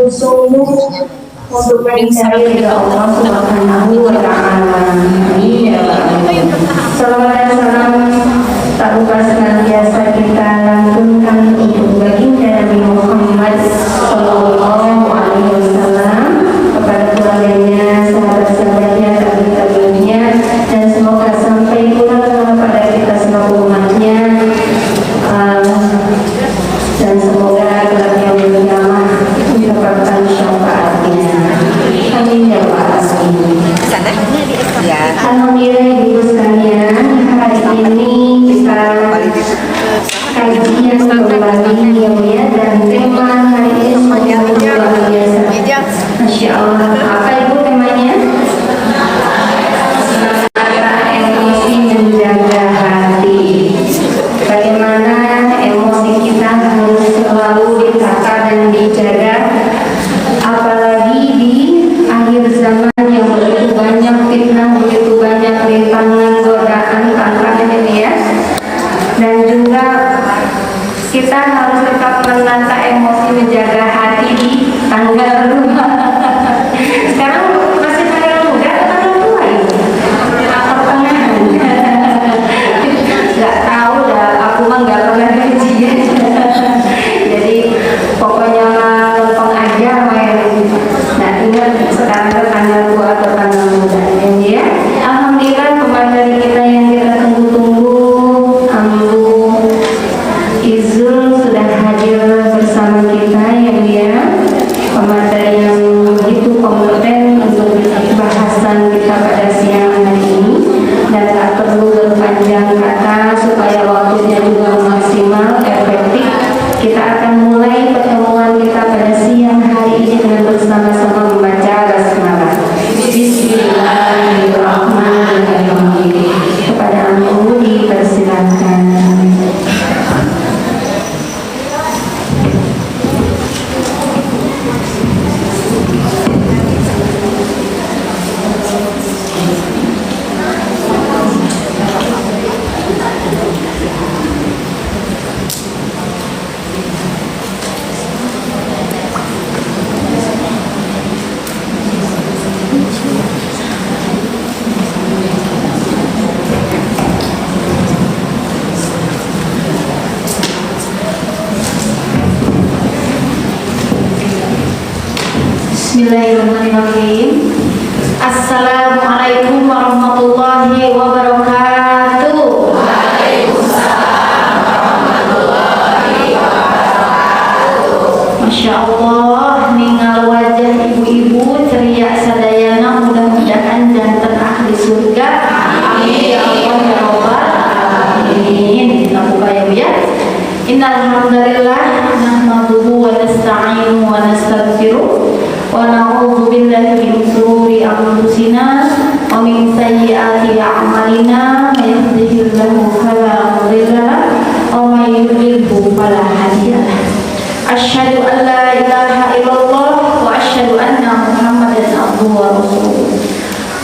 bersungguh-sungguh untuk mencari ridha Allah Subhanahu wa Ta'ala. Amin ya rabbal. Salawat dan salam tak lupa senantiasa kita lantunkan untuk baginda Nabi Muhammad Sallallahu Alaihi Wasallam, kepada keluarganya, sahabat-sahabatnya, tabi'in-tabi'innya, dan semoga sampai pula kepada kita seluruh umatnya, dan semoga kelak yaumil qiyamah mendapatkan syafaatnya. Amin ya rabbal alamin. Alhamdulillah ibu sekalian, hari ini kita kajian kembali ya, dan tema hari ini semuanya luar biasa. Masya Allah. Apa ibu temanya? Emosi menjaga hati. Bagaimana emosi kita harus selalu ditata dan dijaga, apalagi di akhir zaman yang begitu banyak fitnah, begitu banyak rintangan, godaan, tantangan ini ya. Dan juga kita harus tetap menata emosi, menjaga hati di tanggal rumah. Sekarang masih tanggal muda atau tanggal tua ini? Pertengahan. Gak tahu dah, aku mah gak pernah gajian. Jadi pokoknya lempeng aja main. Nah ingat sekarang ke tanggal tua atau tanggal muda ya. Alhamdulillah pemateri kita yang kita tunggu-tunggu, Ambu Izul sudah hadir bersama kita ya dia. Pemateri yang begitu kompeten untuk bahasan kita pada siang hari ini, dan tak perlu berpanjang kata supaya waktunya juga maksimal efektif. Kita akan mulai pertemuan kita pada siang hari ini dengan bersama-sama membaca basmalah. Bismillahirrahmanirrahim. Kepada Ambu dipersilakan. Bismillahirrahmanirrahim. Assalamualaikum warahmatullahi wabarakatuh. Waalaikumsalam warahmatullahi wabarakatuh. Masya Allah, ningal wajah ibu-ibu ceria sadayana, mudah-mudahan jantan ahli surga. Amin ya Allah ya rabbal alamin. Namuka ya bu ya. Innal hamdalillah nahmaduhu wa nasta'inu wa nastaghfiruh wa na'udzu billahi min shururi anfusina wa min sayyiati a'malina. May yahdihillahu fala mudilla lahu wa may yudlilhu fala hadiya lahu. Asyhadu an la ilaha illallah wa asyhadu anna Muhammadan abduhu wa rasuluh.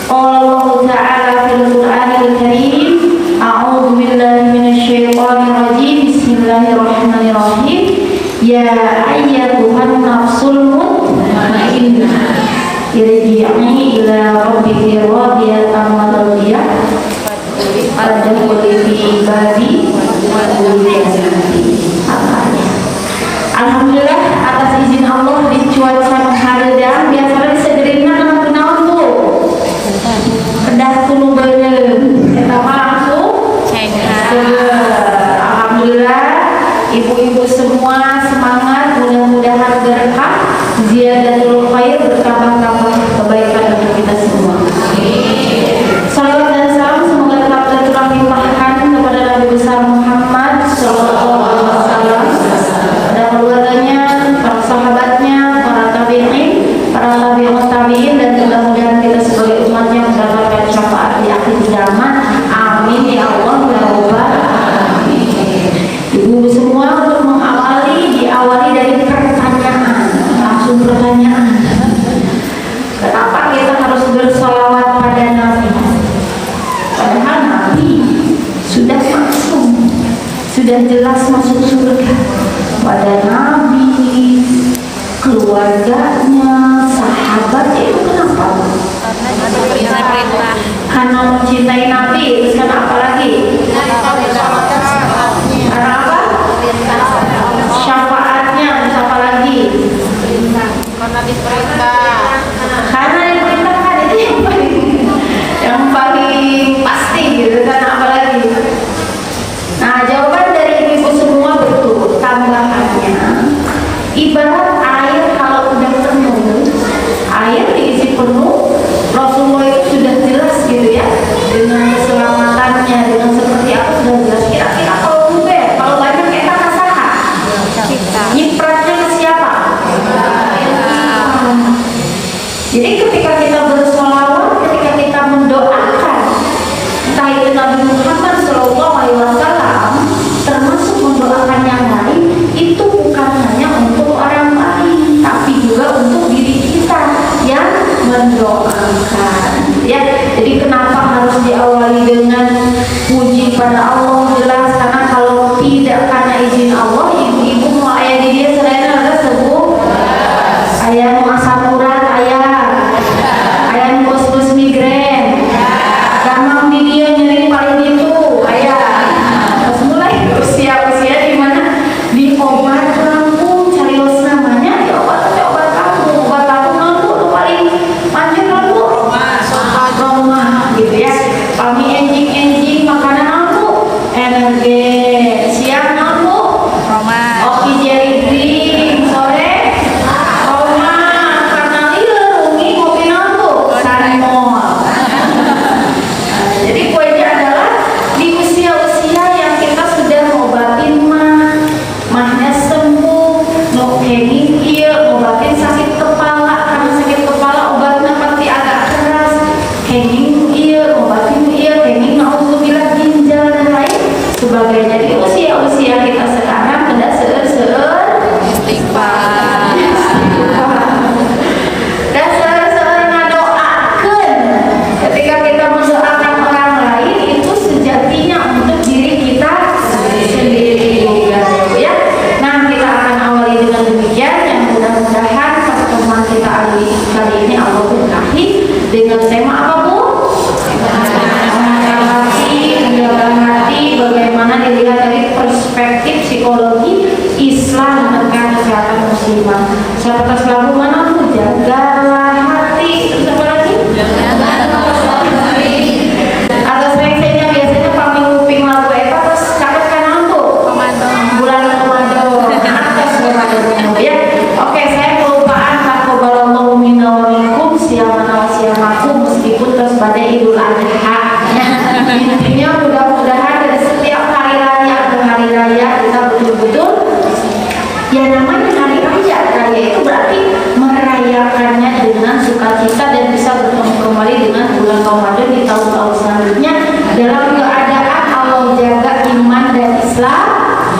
Qala Allah ta'ala fil Qur'anil Karim, a'udzu billahi minasy syaithanir rajim. Bismillahirrahmanirrahim. Ya ayyatuhan nafsul mutmainnah, irji'i ila rabbiki radiyatan mardiyah fadkhuli fi ibadi wa udkhuli jannati. Alhamdulillah atas izin Allah di cuaca hareudang biasanya segerina kana kunaon Bu? Kedah tuluy beuleuh eta mah langsung alhamdulillah. Ibu-ibu semua semangat, mudah-mudahan berkah, ziyadatul khair, bertambah-tambah kebaikan untuk kita semua. Salawat dan salam semoga tetap tercurah limpahkan kepada Nabi besar Muhammad Sallallahu Alaihi Wasallam, pada keluarganya, para sahabatnya, para tabi'in, para tabi'in, dan mudah-mudahan kita sebagai umatnya mendapatkan syafaat di akhir zaman. Amin ya Allah ya rabbal alamin. Ibu semua untuk diawali dari pertanyaan, langsung pertanyaan. Kenapa kita harus bersolawat pada Nabi? Padahal Nabi sudah maksum, sudah jelas masuk surga. Pada Nabi keluarganya, sahabatnya itu kenapa? Karena mencintai Nabi, terus karena apa lagi? Karena apa? Syafaatnya, terus apa lagi? Karena diperintah. Karena diperintahkan, itu yang paling pasti gitu. Karena apa lagi? Nah, jawaban dari ibu semua betul. Tambahannya, ibarat air kalau udah penuh, air diisi penuh, Rasulullah itu sudah jelas gitu ya, dengan keselamatannya, dengan seperti apa sudah jelas. Kira-kira kalau luber, kalau banyak kita kasaha, nyipratnya ke siapa? Jadi ketika kita bersolawat, ketika kita mendoakan, entah itu Nabi Muhammad SAW, termasuk mendoakan yang lain, itu bukan hanya untuk orang lain, tapi juga untuk diri kita yang mendoakan. Ya, jadi kenapa harus diawali dengan puji pada Allah? Jelas karena kalau tidak karena izin Allah, ibu-ibu mau ayah di dia selain ada sebuah ayah mau asam urat, ayah mau bos-bos migren, gampang di dia nyeri paling itu, ayah harus mulai usia-usia di mana di obat lambung, carios namanya di obat lambung lambung paling manjur lambung Roma gitu ya. Kami enjing makanan lambung energi, siang lambung oke jeri drink, sore Roma karena rungi kopi lambung sanmol. Jadi poinnya adalah di usia-usia yang kita sudah ngobatin mahnya sembuh, no kening iya, ngobatin sakit kepala, karena sakit kepala obatnya pasti agak keras, kening iya, ngobatin iya, kening nauzubillah ginjal dan lain sebagainya. Di usia-usia kita sekarang tidak Istighfar. dan seorang ngadoakeun. Ketika kita mendoakan orang lain, itu sejatinya untuk diri kita sendiri ya. Nah, kita akan awali dengan demikian. Yang mudah-mudahan pertemuan kita kali ini Allah berkahi dengan tema apa, Bu? Menjaga hati, bagaimana dilihat dari perspektif psikologi Islam tentang kesehatan muslimah. Siapa lagu mana, Bu? Jagalah hati. Terus apa lagi? Atas rengsenya biasanya kami nguping lagu eta terus caket kanan tuh bulan Ramadan atas Ramadan ya. Oke, saya kelupaan taqabbalallahu minna wa minkum siyamana wa siyamakum, meskipun terus pada Idul Adha. Intinya mudah-mudahan dari setiap hari raya ke hari raya kita betul-betul ya, namanya hari raya itu berarti merayakannya dengan sukacita dan bisa bertemu kembali dengan bulan Ramadan di tahun-tahun selanjutnya dalam keadaan Allah jaga iman dan Islam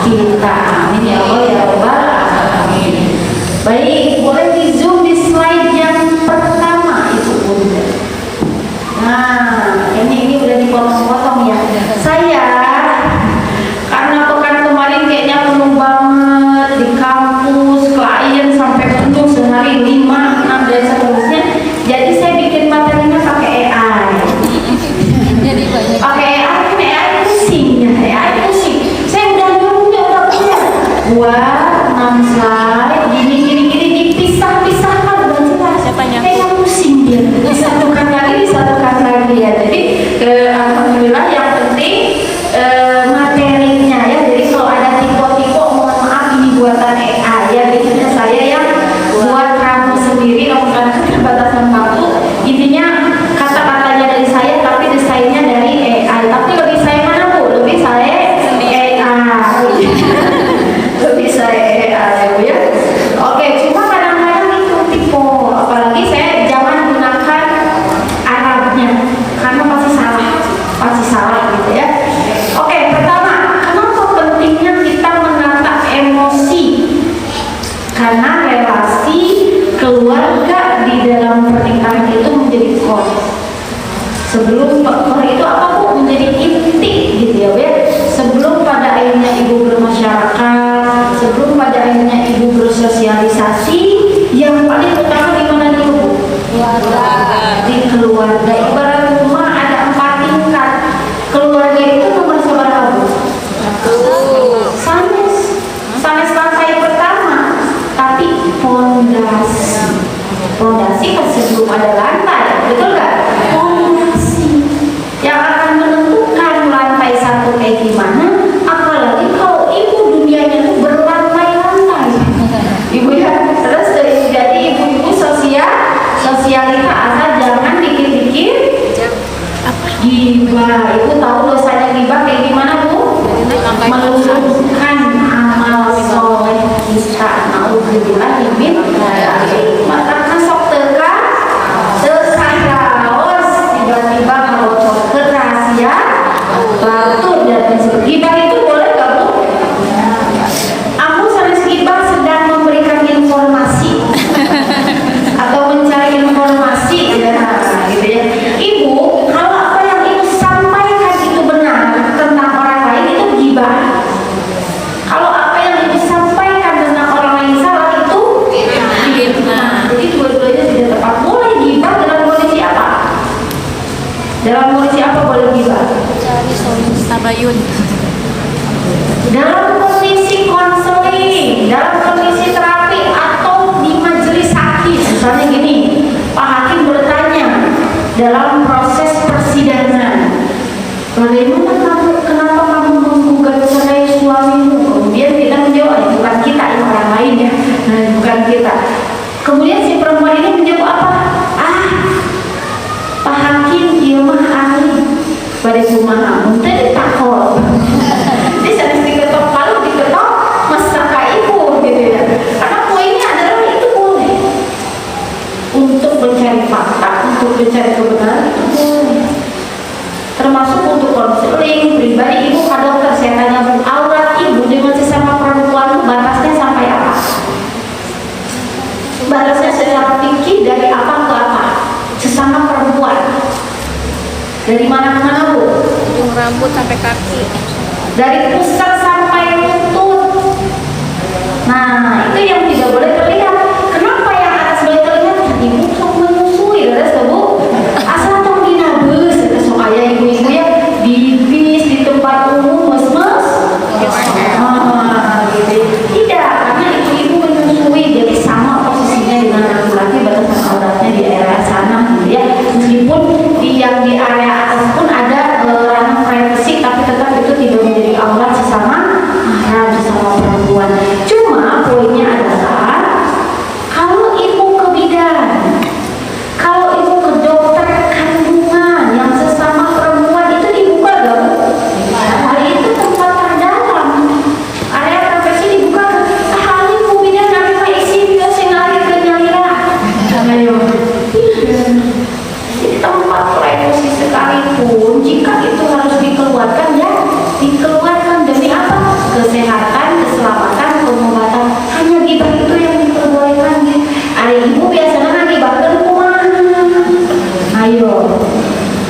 kita. Amin ya Allah ya Rabbal alamin. Baik, boleh di zoom di slide yang pertama itu, Bunda. Nah, ini udah dipotong-potong ya. Saya karena pekan kemarin kayaknya penuh banget di kampus, klien sampai penuh sehari 5, 6 dan seterusnya. Jadi saya bikin materinya pakai AI. Jadi banyak. Pakai AI pusing ya, AI pusing. Saya udah punya buat 6 slide, gini dipisah-pisahkan udah jelas. Kayak pusing dia. Disatukan lagi ya. Jadi alhamdulillah yang penting materinya ya. Jadi kalau ada tipe-tipe mohon maaf, ini buatan AI ya. Biasanya saya yang buat rambut sendiri karena keterbatasan waktu. Intinya kata-katanya dari saya tapi desainnya dari AI. Tapi lebih saya mana, Bu? Lebih saya AI. Lebih saya AI ya. Oke, cuma kadang-kadang itu tipe, apalagi saya jangan gunakan Arabnya karena pasti salah gitu ya. Oke, pertama, kenapa pentingnya kita menata emosi? Karena relasi keluarga di dalam pernikahan itu menjadi core. Sebelum core itu apa, Bu? Menjadi inti gitu ya, Bu. Sebelum pada akhirnya ibu bermasyarakat, sebelum pada akhirnya ibu bersosialisasi, keluarga. Ibarat rumah ada 4 tingkat. Keluarga itu nomor seberapa? Sanes. Sanes lantai pertama. Tapi pondasi kan sebelum ada lantai, betul nggak? Pondasi yang akan menentukan lantai 1 kayak gimana. Apalagi kalau ibu dunianya itu berlantai-lantai, ibu ya. Terus jadi ibu-ibu sosialita asal jangan dikit-dikit gibah. Ibu tahu dosanya gibah kayak gimana, Bu? Meluluhkan amal soleh kita. Nauzubillah min dzalik. Maka sok teka tersayaos tiba-tiba ngebocorkeun rahasia batur dan gibah itu boleh gak, Bu? Aku sanes gibah sedang memberikan informasi atau mencari informasi ya, gitu ya. Ibu, kalau apa yang ibu sampaikan itu benar tentang orang lain, itu gibah. Kalau apa yang ibu sampaikan tentang orang lain salah, itu fitnah. Jadi dua-duanya tidak tepat. Boleh gibah dalam kondisi apa? Dalam kondisi apa boleh gibah? Cari solusi tabayun. Dalam kondisi konseling, dalam kondisi terapi, atau di majelis hakim. Misalnya gini, Pak Hakim bertanya dalam proses persidangan, kenapa kamu menggugat cerai suamimu? Kemudian kita menjawab, bukan kita, ini orang lain ya, bukan kita. Kemudian si perempuan ini menjawab apa? Pak Hakim, dia mah ahli pada kumaha, muntah ditakol. Jadi saya diketok palu, diketok mestaka ibu, gitu ya. Karena poinnya adalah itu boleh untuk mencari fakta, untuk mencari kebenaran, itu boleh. Termasuk untuk konseling pribadi. Ibu ke dokter, saya tanya, Bu, aurat ibu dengan sesama perempuan batasnya sampai apa? Batasnya secara fikih dari apa ke apa? Sesama perempuan dari mana ke mana, Bu? Ujung rambut sampai kaki. Dari pusat sampai lutut. Nah, itu yang tidak boleh terlihat. Kenapa yang atas boleh terlihat? Ibu sok menyusui, beres gak, Bu? Asal tong dinabus, sok aya ibu-ibu ya di bis, di tempat umum, mes-mes. Gitu. Tidak, karena ibu-ibu menyusui, jadi sama posisinya dengan laki-laki, batasan auratnya di area sana, gitu ya. Meskipun yang di area atas pun ada ranah privasi, tapi tetap itu tidak menjadi aurat sesama mahram, sesama perempuan. Cuma poinnya adalah kalau ibu ke bidan, kalau ibu ke dokter kandungan yang sesama perempuan, itu dibuka gak, Bu? Hari itu tempat terdalam, area privasi dibuka. Hari ibu bidan nanti Pak isi video senari ke nyalira. Ayo. Di tempat privasi sekalipun, jika itu harus dikeluarkan, ya dikeluarkan. Demi apa? Kesehatan, keselamatan, pengobatan. Hanya gibah itu yang diperbolehkan. Ada ibu biasanya ngibahkeun kumaha. Ayo,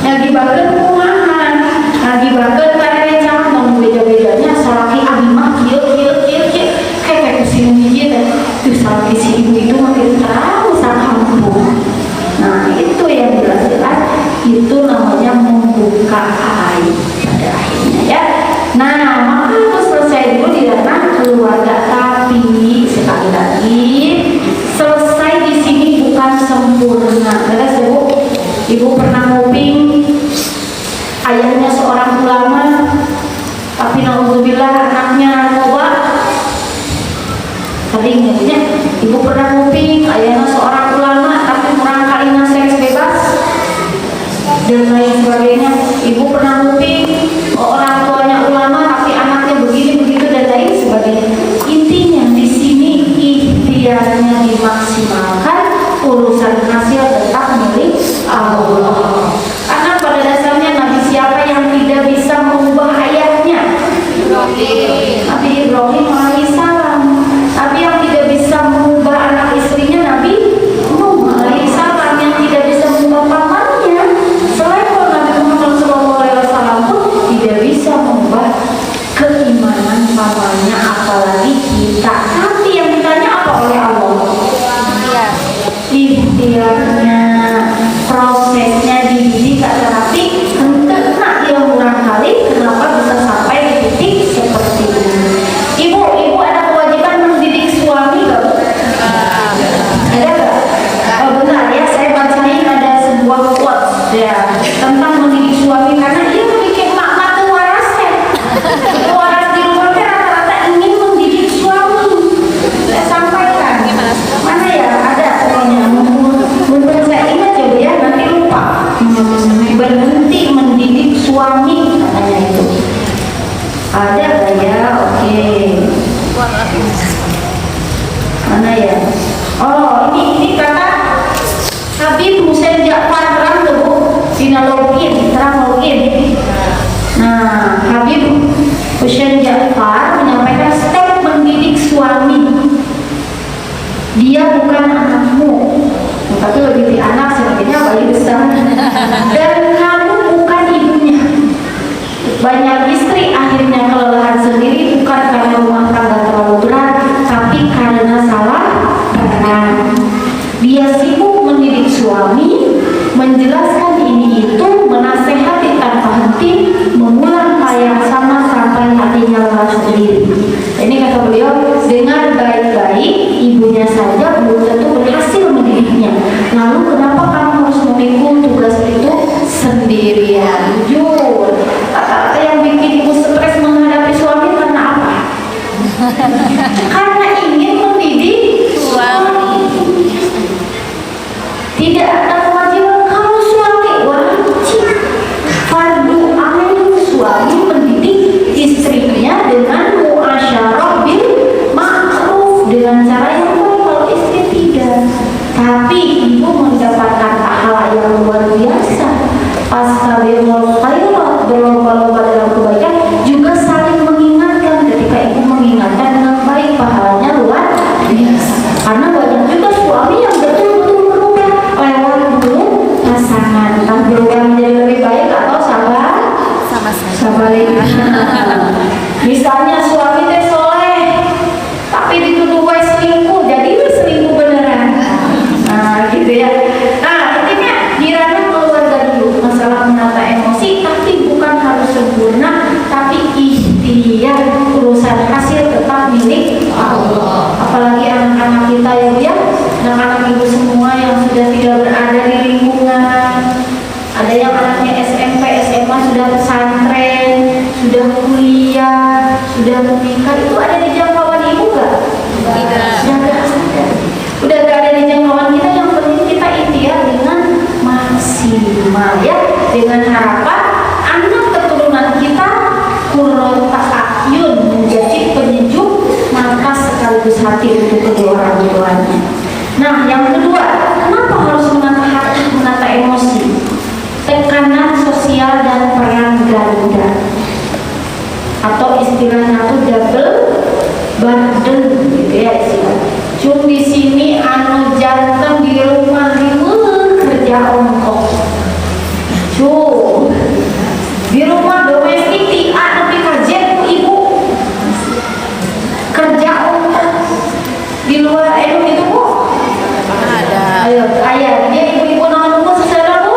ngibahkeun kumaha? Ngibahkeun karena jangan beda-bedanya. Salaki abi mah kieu kayak pusing hiji teh. Tuh salaki si ibu itu makin terlalu sakampung. Nah, itu yang jelas-jelas itu namanya membuka aib pada akhirnya, ya. Nah, maka itu selesai dulu di ranah keluarga. Tapi sekali lagi, selesai di sini bukan sempurna. Beres, Bu? Ibu pernah nguping ayahnya seorang ulama, tapi nauzubillah anaknya narkoba. Sering ya, ibu pernah nguping ayahnya seorang ulama, tapi kurang kalinya seks bebas dan lain sebagainya. Ibu pernah nguping orang tuanya ulama, tapi anaknya begini begitu dan lain sebagainya. Intinya di sini ikhtiarnya dimaksimalkan, urusan hasil tetap milik Allah. Karena pada dasarnya Nabi siapa yang tidak bisa mengubah ayahnya? Nabi Ibrahim alaihissalam. Tapi yang tidak bisa mengubah anak istrinya Nabi Nuh alaihissalam, yang tidak bisa mengubah pamannya selain Nabi Muhammad SAW pun tidak bisa mengubah keimanan pamannya, apalagi kita. Tapi yang ditanya apa oleh Allah? Ikhtiarnya, prosesnya bayi besar. Dan kamu bukan ibunya. Banyak istri akhirnya kelelahan sendiri bukan karena rumah tangga terlalu berat, tapi karena salah peran. Dia sibuk mendidik suami, menjelaskan ini itu, menasehati tanpa henti, mengulang hal yang sama sampai hatinya lelah sendiri. Ini kata beliau, dengan baik-baik ibunya saja belum tentu berhasil mendidiknya. Lalu kenapa kamu harus memikul tugas itu sendirian? Jujur, kata-kata yang bikin ibu stres menghadapi suami karena apa? Karena ingin mendidik suami. Tidak ada kewajiban kalau suami wajib, fardu ain suami mendidik istrinya dengan muasyarah bil ma'ruf, dengan cara yang baik. Kalau istri tidak, tapi ibu mendapatkan pahala yang luar biasa. Fastabiqul khairat, berlomba-lomba dalam kebaikan, juga saling mengingatkan. Ketika ibu mengingatkan dengan baik, pahalanya luar biasa. Karena banyak juga suami yang betul-betul berubah lewat dulu pasangan, entah berubah menjadi lebih baik atau sabar. Sebaliknya. Misalnya suami teh soleh, tapi dituduh wae selingkuh, jadi selingkuh beneran. Nah, gitu ya. Nah, intinya dirana keluarga dulu, masalah menata emosi, tapi bukan harus sempurna, tapi ikhtiar, urusan hasil tetap milik Allah. Apalagi anak-anak kita ya, anak-anak ibu semua yang sudah tidak berada di lingkungan. Ada yang anaknya SMP, SMA sudah pesantren, sudah kuliah, sudah menikah, itu ada di jangkauan ibu gak? Tidak. Udah gak ada di jangkauan kita. Yang penting kita ikhtiar dengan maksimal ya, dengan harapan anak keturunan kita qurrata a'yun, menjadi penyejuk mata sekaligus hati untuk kedua orang tuanya. Nah, yang kedua, kenapa harus menata hati, menata emosi? Tekanan sosial dan peran ganda, atau istilahnya tuh double burden gitu ya istilah. Cuma di sini anu jantan di rumah kerja ongkos. Di rumah domestik ti tapi kajian ku ibu kerja ongkos. Di luar itu bu Ada. ayo ayah dia ibu-ibu naon bu secara bu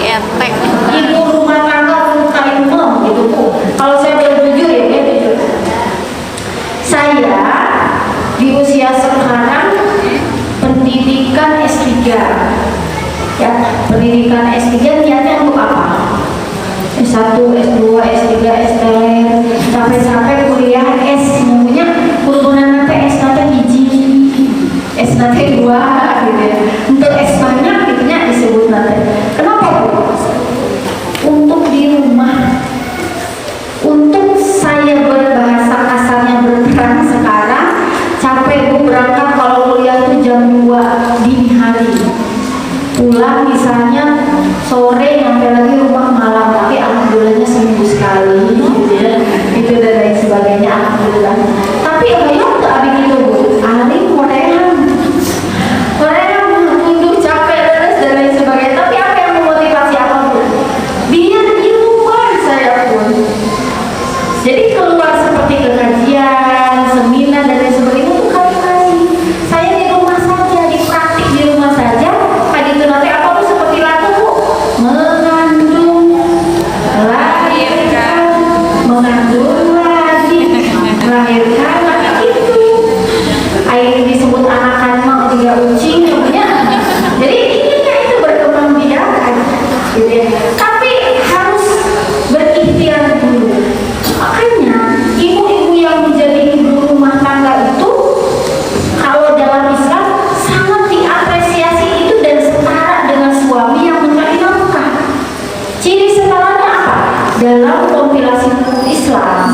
Entek. ibu rumah tangga kali mem gitu bu. Kalau saya boleh jujur ya, jujur. Saya di usia sekarang pendidikan S3 ya, pendidikan S3 niatnya untuk apa? S1, S2, S3, S-teler, sampai kuliah S, namanya kuliah nanti S nanti hiji, S nanti 2 gitu ya. Untuk S banyak gitu ya disebut nanti. Kenapa bu? Untuk di rumah, untuk saya berbahasa kasarnya berperan sekarang, capek bu berangkat kalau kuliah itu jam 2 dini hari, pulang misalnya sore nyampe lagi rumah malam, tapi alhamdulillahnya seminggu sekali gitu ya, itu dan lain sebagainya alhamdulillah. Tapi ayo tak abis itu bu, ahli Korea tunduk capek dan lain sebagainya, tapi apa yang memotivasi apa bu? Biar di luar saya pun, jadi keluar seperti ke kajian, seminar dan lain sebagainya itu kali-kali. Saya di rumah saja, di praktik di rumah saja. Kayak gitu nanti apa bu, seperti lagu bu, mengandung, melahirkan, mengandung lagi, melahirkan, kayak gitu. Air disebut anakan mau juga ucing ya. Jadi intinya itu berkembang biak gitu ya. Tapi harus berikhtiar dulu. Makanya ibu-ibu yang menjadi ibu rumah tangga itu kalau dalam Islam sangat diapresiasi itu dan setara dengan suami yang mencari nafkah. Ciri setaranya apa? Dalam kompilasi hukum Islam,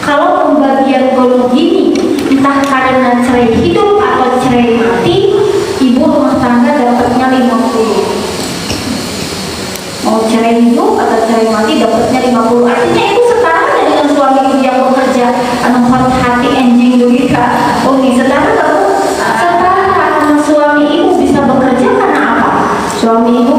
kalau pembagian golongan gini, entah karena cerai hidup atau cerai mati, ibu rumah tangga dapatnya 50. Mau cerai hidup atau cerai mati dapatnya 50. Artinya itu setara dengan suami ibu yang bekerja, anu hati enjing begitu. Oh ini setara nggak bu? Setara, karena suami ibu bisa bekerja karena apa? Suami ibu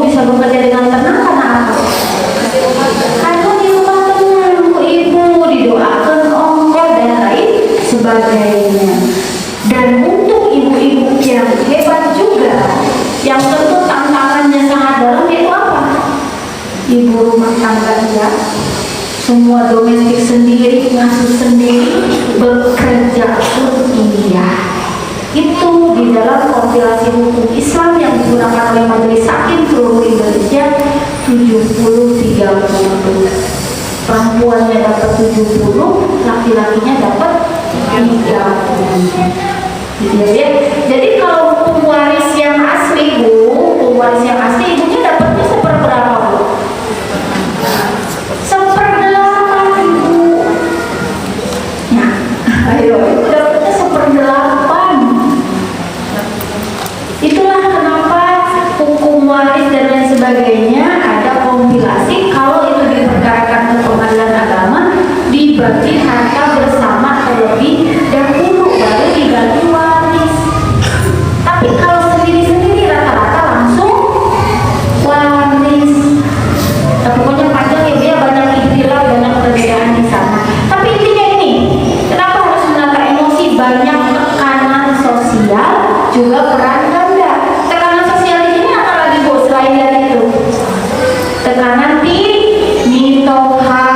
sebagainya. Dan untuk ibu-ibu yang hebat juga, yang tentu tantangannya sangat dalam, yaitu apa? Ibu rumah tangga ya, semua domestik sendiri, ngasuh sendiri, bekerja pun iya. Itu di dalam kompilasi hukum Islam yang digunakan oleh Majelis Hakim seluruh Indonesia 70-30. Perempuannya dapat 70, laki-lakinya dapat 30. Gitu ya. Jadi kalau hukum waris yang asli Bu, hukum waris yang asli ibunya dapatnya seperberapa Bu? Seperdelapan Ibu. Ya, ayo ibu dapatnya seperdelapan. Itulah kenapa hukum waris dan lain sebagainya ada kompilasi. Kalau itu diperkarakan ke pengadilan agama, dibagi harta bersama terlebih dahulu baru diganti waris. Tapi kalau sendiri-sendiri rata-rata langsung waris. Nah, pokoknya panjang ya, dia banyak istilah, banyak perbedaan di sana. Tapi intinya ini, kenapa harus menata emosi? Banyak tekanan sosial, juga peran ganda. Tekanan sosial di sini apa lagi Bu selain dari itu? Tekanan di mitoha,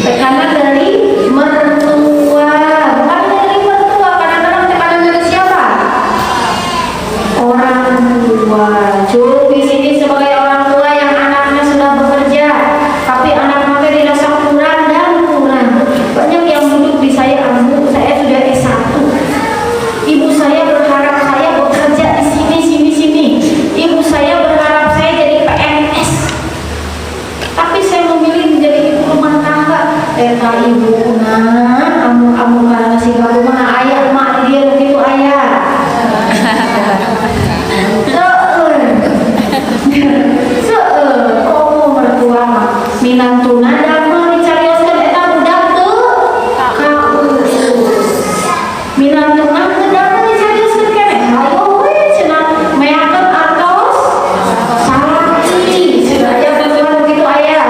tekanan dari mertua, bukan dari mertua, kadang-kadang tekanan dari siapa? Orang tua. Cukup di sini sebagai orang tua yang anaknya sudah bekerja, tapi anak-anaknya dirasa kurang dan kurang. Banyak yang duduk di saya, saya sudah S1. Ibu saya berharap saya bekerja di sini. Ibu saya berharap saya jadi PNS. Tapi saya memilih menjadi ibu rumah tangga. Eta ibu kamu karena si kamu mah ayah mak dia begitu ayah. Komo mertua mah minantuna damel dicarioskeun eta budak teu kaurus. Minantuna teu damel dicarioskeun keneh. Hayo we cenah meakeun artos salaki. Cenah aya betulan begitu aya.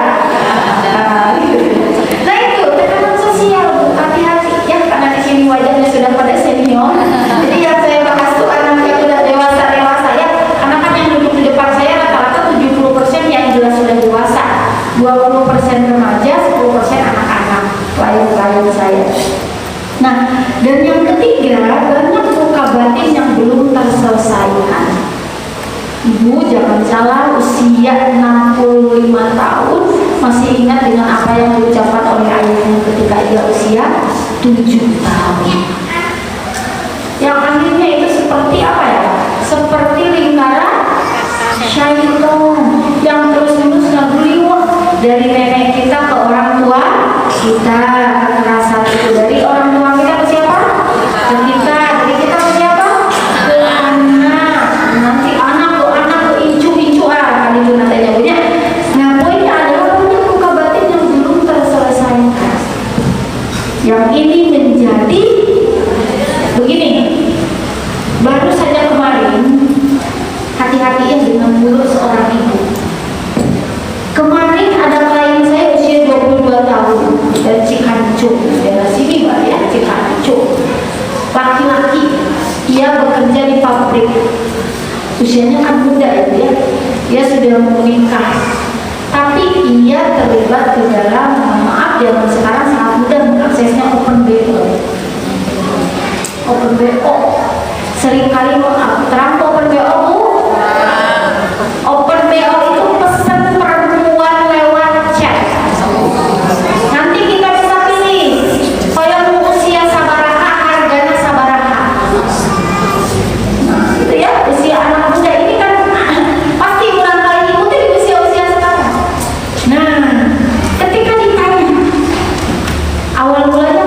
Nah itu tekanan sosial Bu, hati-hati ya karena di sini wajahnya sudah pada senior. Jadi yang saya bahas tuh anak yang sudah dewasa ya. Karena kan yang duduk di depan saya rata-rata 70% yang jelas sudah dewasa, 20% remaja, 10% anak-anak, klien-klien saya. Nah, dan yang ketiga, banyak luka batin yang belum terselesaikan. Ibu jangan salah, usia 65 tahun masih ingat dengan apa yang diucapkan oleh ayahnya ketika ia usia 7 tahun. Yang akhirnya itu seperti apa ya? Seperti lingkaran syaitan yang terus-menerus ngegeliwang dari nenek kita ke orang tua kita, rasa itu dari orang tua kita ke siapa? Ke kita, dari kita ke siapa? Ke anak. Nanti anak ke incu kan itu nantinya punya. Nah poinnya adalah banyak luka batin yang belum terselesaikan. Yang ini menjadi begini. Baru saja kemarin, hati-hati ya dengan mulut seorang ibu. Kemarin ada klien saya usia 22 tahun dari Cikancu, daerah sini Mbak ya, Cikancu. Laki-laki, ia bekerja di pabrik. Usianya kan muda ya dia sudah menikah. Tapi ia terlibat di dalam, maaf zaman sekarang sangat mudah mengaksesnya open BO. Open BO. Seringkali terang open BO Bu. Open BO itu pesan perempuan lewat chat. Nanti kita bisa pilih kalau usia sabaraha, harganya sabaraha. Nah, itu ya, usia anak muda ini kan pasti ulang kali ikuti di usia-usia sekarang. Nah, ketika ditanya awal mulanya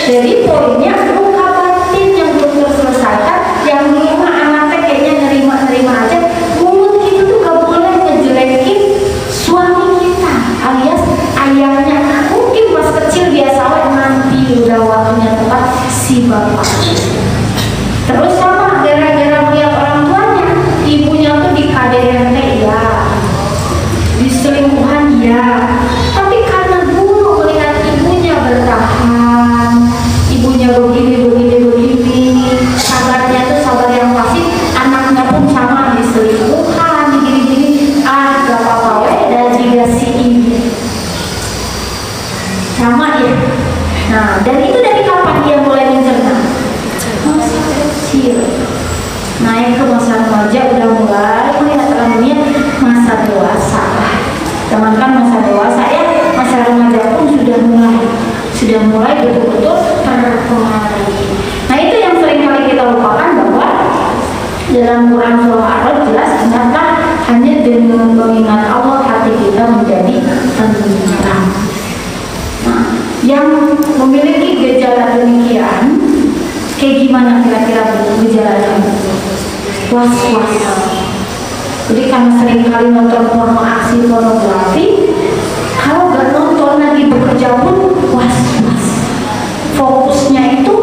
Jadi poinnya luka batin yang belum terselesaikan, yang di rumah anaknya kayaknya nerima aja. Mulut kita tuh gak boleh ngejelekin suami kita alias ayahnya. Mungkin pas kecil biasa nanti udah waktunya tepat si bapak. Terus sama gara-gara melihat orang tuanya, ibunya tuh di KDRT ya, di selingkuhan ya, tapi karena dulu melihat ibunya bertahan, ibunya begini, sabarnya tuh sabar yang pasti, anaknya pun sama di selingkuhan, gini-gini, gak apa-apa dan juga si ibu sama ya. Nah, dan itu dari kapan dia mulai mencerna? Masa kecil, naik ke masa remaja udah mulai melihat dunia, masa dewasa. Jangankan masa dewasa ya, masa remaja pun sudah mulai betul-betul terpengaruh. Nah itu yang sering kali kita lupakan, bahwa dalam Quran surah Ar-Ra'd jelas, ingatlah hanya dengan mengingat Allah hati kita menjadi tenang. Nah, yang memiliki gejala demikian, kayak gimana kira-kira gejalanya? Was-was. Jadi karena sering kali nonton aksi pornografi, kalau gak nonton lagi bekerja pun was-was. Fokusnya itu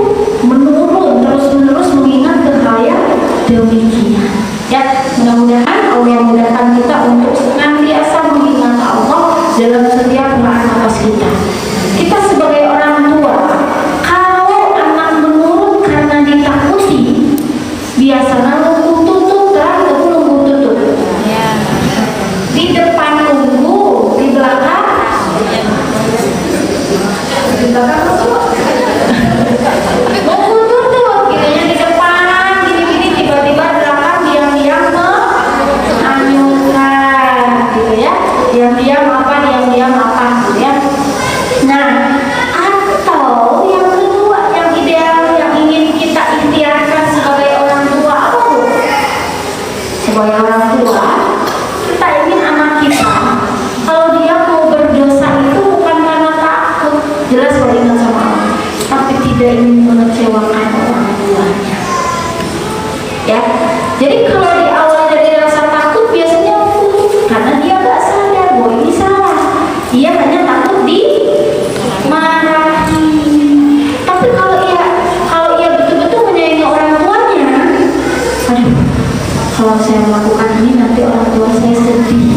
menurun terus-menerus mengingat ke hal yang demikian. Ya, mudah-mudahan Allah memudahkan kita untuk senantiasa mengingat Allah dalam setiap nafas kita. Kita sebagai orang tua, kalau anak menurut karena ditakuti, biasanya lumpuh tutup, terang lumpuh tutup. Di depan tunggu, di belakang lumpuh tutup, gilanya di depan, gini-gini, tiba-tiba belakang diam-diam menganyurkan, gitu ya. Diam-diam apa, gitu ya. Nah, atau yang kedua, yang ideal, yang ingin kita ikhtiarkan sebagai orang tua, apa tuh? Sebagai orang tua, kita ingin anak kita, kalau dia mau berdosa itu bukan karena takut, jelas beringat sama Allah, tapi tidak ingin mengecewakan orang tuanya. Ya, jadi kalau di awal dari rasa takut biasanya karena dia gak sadar bahwa ini salah, dia hanya takut dimarahi. Tapi kalau ia betul-betul menyayangi orang tuanya, aduh, kalau saya melakukan ini nanti orang tua saya sedih,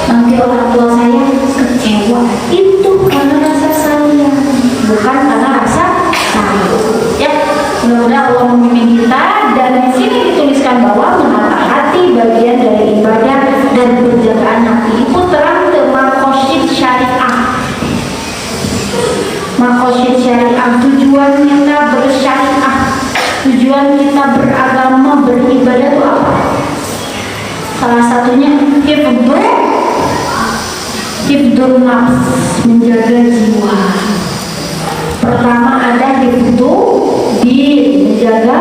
nanti orang tua saya kecewa. Itu karena rasa sayang, bukan karena rasa takut. Ya, mudah-mudahan Allah membimbing kita. Dan di sini dituliskan bahwa menata hati bagian dari ibadah dan penjagaan hati itu terang makosid syariah. Makosid syariah, tujuan kita bersyariah, tujuan kita beragama, beribadah itu apa? Salah satunya hifdzun nafs, menjaga jiwa. Pertama ada hifdzud din, menjaga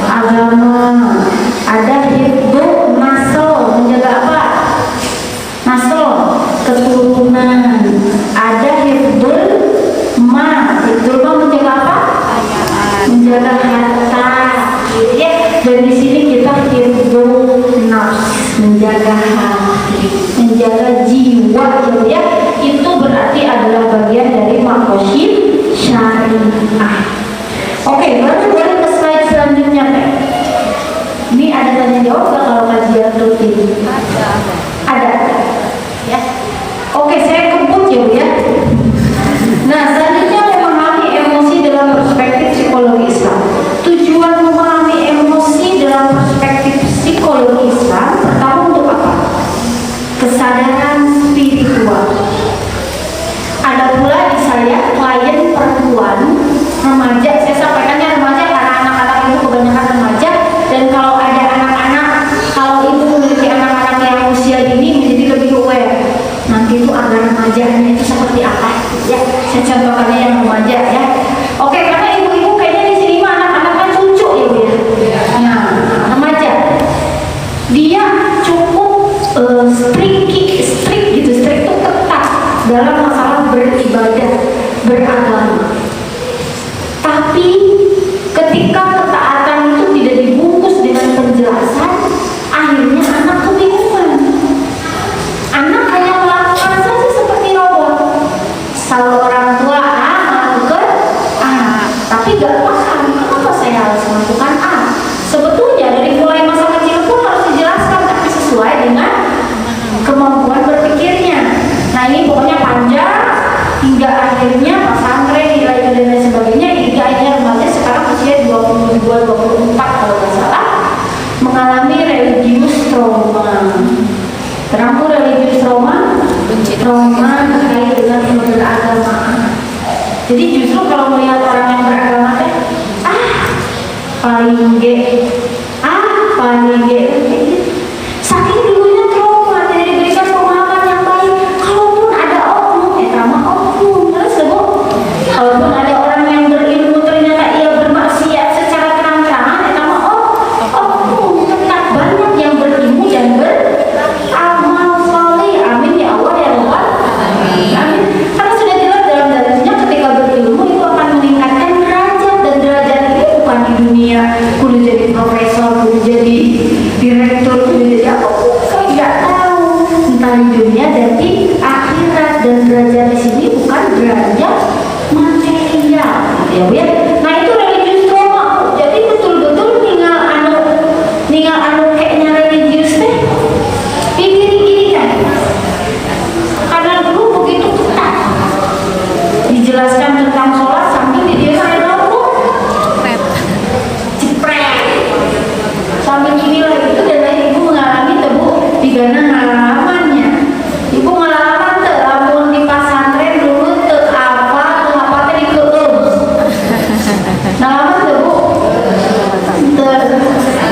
agama. Ada hifdzun nasl, menjaga apa? Nasl, keturunan. Ada hifdzul ma menjaga apa? Menjaga harta. Ya, dan di sini kita hifdzun nafs, menjaga hati, menjaga jiwa, ya. Itu berarti adalah bagian dari makosid syariah. Oke, berarti boleh ke slide selanjutnya, Teh. Ini ada tanya jawab nggak kalau kajian rutin? Ada. Ya. Oke, saya kebut ya, Bu ya. Nah, selanjutnya memahami emosi dalam perspektif psikologi Islam. Tujuan memahami emosi dalam perspektif psikologi Islam pertama untuk apa? Kesadaran spiritual. Ada pula di saya klien perempuan remaja, saya sampaikannya remaja karena anak-anak itu kebanyakan remaja, dan kalau ada anak-anak, kalau ibu memiliki anak-anak yang usia dini menjadi lebih aware nanti itu agar remajanya itu seperti apa ya. Saya contohkannya yang remaja ya. Oke, karena ibu-ibu kayaknya di sini mah anak-anaknya cucu ya, Bu ya. Nah, remaja dia cukup strict itu ketat dalam masalah beribadah, beragama. tapi nggak paham kenapa saya harus melakukan A. Sebetulnya dari mulai masa kecil pun harus dijelaskan, tapi sesuai dengan kemampuan berpikirnya. Nah ini pokoknya panjang hingga akhirnya pesantren, nilai dan lain sebagainya, hingga akhirnya remaja sekarang usia 22-24 kalau nggak salah, mengalami religius trauma. Kenapa religius trauma? Trauma terkait dengan beragama. Jadi justru kalau melihat orang yang beragama teh, paling saking dulunya trauma, tidak diberikan pemahaman yang baik. Kalaupun ada oknum, trauma oknum, terus kalaupun ada orang yang berilmu ternyata ia bermaksiat secara terang-terangan, trauma oknum. Tetap banyak yang berilmu dan beramal soleh. Amin ya Allah ya Rabbal alamin. Karena sudah jelas dalam dalilnya ketika berilmu itu akan meningkatkan derajat, dan derajat ini bukan di dunia kudu jadi profesor, kudu jadi direktur, kudu jadi apa, saya nggak tahu, entah di dunia dan di akhirat. Dan derajat di sini bukan derajat material, ya Bu ya. Nah itu religius trauma. Jadi betul-betul tinggal anu kayaknya religius teh pikir gini kan, karena dulu begitu ketat dijelaskan tentang sholat sambil di dia air lampu jepret sambil gini lagi itu. Dan lain ibu mengalami tebu di gana halamannya. Ibu ngalaman teh lamun di pesantren dulu teu apa teh dikeum. Ngalaman teh Bu? Teu.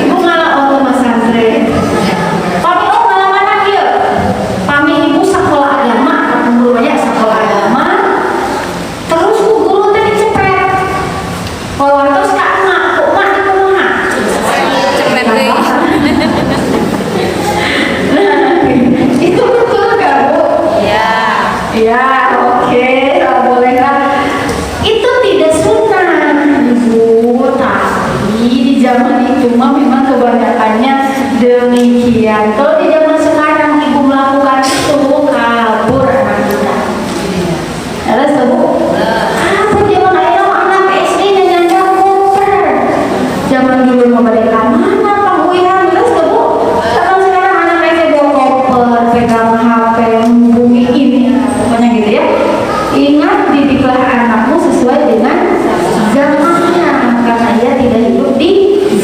Ibu ngalaman di pesantren. Kami ngalaman lagi ya. Kami ibu sekolah agama, guru banyak sekolah agama. Terus guru teh dicepret. Kalau terus kak emak di rumah. Cepet deh. Itu betul gak Bu? Ya. Ya, oke, boleh lah. Itu tidak sunnah, Ibu. Tapi di zaman itu mah memang kebanyakannya demikian. Kalau di zaman sekarang Ibu melakukan itu, kabur anak kita. Terus Bu, apa zaman ayo anak SD dan komputer. Zaman dulu mau balik mana Pak Wihan, terus Bu. Kalau sekarang anak SD bawa koper, pegang HP, menghubungi ini, pokoknya gitu ya. Ingat, didiklah anakmu sesuai dengan zamannya, karena ia tidak hidup di